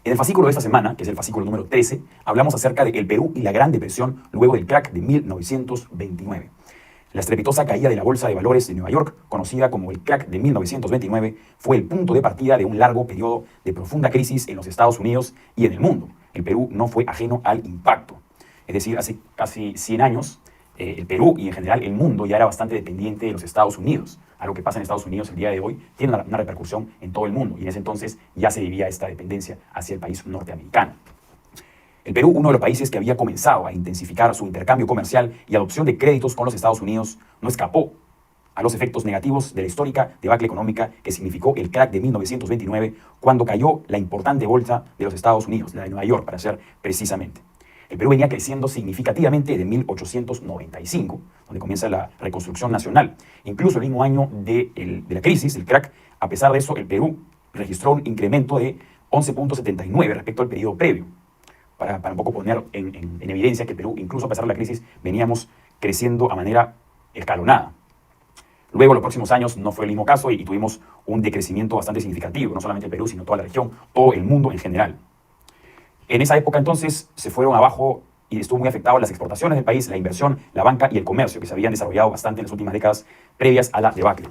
En el fascículo de esta semana, que es el fascículo número 13, hablamos acerca del Perú y la Gran Depresión luego del crack de 1929. La estrepitosa caída de la Bolsa de Valores de Nueva York, conocida como el crack de 1929, fue el punto de partida de un largo periodo de profunda crisis en los Estados Unidos y en el mundo. El Perú no fue ajeno al impacto. Es decir, hace casi 100 años, el Perú y en general el mundo ya era bastante dependiente de los Estados Unidos. Algo que pasa en Estados Unidos el día de hoy tiene una repercusión en todo el mundo y en ese entonces ya se vivía esta dependencia hacia el país norteamericano. El Perú, uno de los países que había comenzado a intensificar su intercambio comercial y adopción de créditos con los Estados Unidos, no escapó a los efectos negativos de la histórica debacle económica que significó el crack de 1929 cuando cayó la importante bolsa de los Estados Unidos, la de Nueva York para ser precisamente. El Perú venía creciendo significativamente desde 1895, donde comienza la reconstrucción nacional. Incluso el mismo año de la crisis, el crack, a pesar de eso, el Perú registró un incremento de 11.79 respecto al periodo previo. Para un poco poner en evidencia que el Perú, incluso a pesar de la crisis, veníamos creciendo a manera escalonada. Luego, los próximos años no fue el mismo caso y tuvimos un decrecimiento bastante significativo, no solamente el Perú, sino toda la región, todo el mundo en general. En esa época entonces se fueron abajo y estuvo muy afectado las exportaciones del país, la inversión, la banca y el comercio, que se habían desarrollado bastante en las últimas décadas previas a la debacle.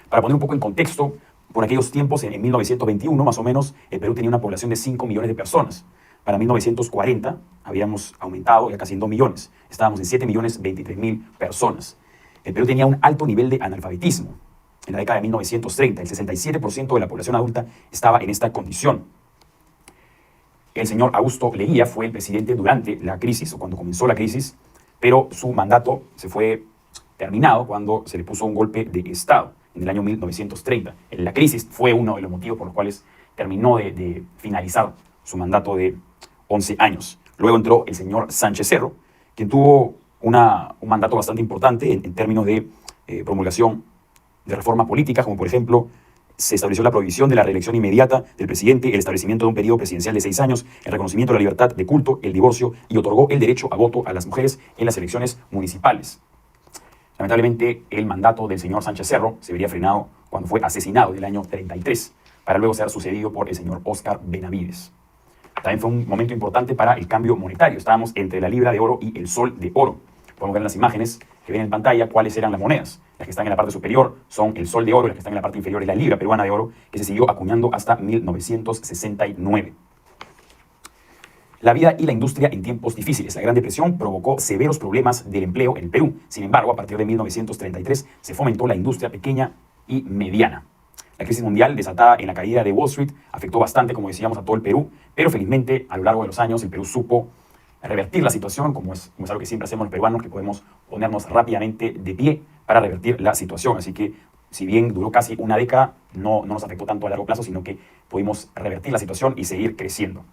Para poner un poco en contexto, por aquellos tiempos, en 1921 más o menos, el Perú tenía una población de 5 millones de personas. Para 1940 habíamos aumentado ya casi en 2 millones. Estábamos en 7.023.000 personas. El Perú tenía un alto nivel de analfabetismo. En la década de 1930, el 67% de la población adulta estaba en esta condición. El señor Augusto Leguía fue el presidente durante la crisis, o cuando comenzó la crisis, pero su mandato se fue terminado cuando se le puso un golpe de Estado en el año 1930. La crisis fue uno de los motivos por los cuales terminó de finalizar su mandato de 11 años. Luego entró el señor Sánchez Cerro, quien tuvo un mandato bastante importante en términos de promulgación de reformas políticas, como por ejemplo se estableció la prohibición de la reelección inmediata del presidente, el establecimiento de un periodo presidencial de 6 años, el reconocimiento de la libertad de culto, el divorcio y otorgó el derecho a voto a las mujeres en las elecciones municipales. Lamentablemente, el mandato del señor Sánchez Cerro se vería frenado cuando fue asesinado en el año 33, para luego ser sucedido por el señor Óscar Benavides. También fue un momento importante para el cambio monetario. Estábamos entre la libra de oro y el sol de oro. Podemos ver en las imágenes que ven en pantalla cuáles eran las monedas. Las que están en la parte superior son el sol de oro y las que están en la parte inferior es la libra peruana de oro, que se siguió acuñando hasta 1969. La vida y la industria en tiempos difíciles. La Gran Depresión provocó severos problemas del empleo en el Perú. Sin embargo, a partir de 1933 se fomentó la industria pequeña y mediana. La crisis mundial desatada en la caída de Wall Street afectó bastante, como decíamos, a todo el Perú, pero felizmente a lo largo de los años el Perú supo revertir la situación, como es algo que siempre hacemos los peruanos, que podemos ponernos rápidamente de pie para revertir la situación. Así que, si bien duró casi una década, no nos afectó tanto a largo plazo, sino que pudimos revertir la situación y seguir creciendo.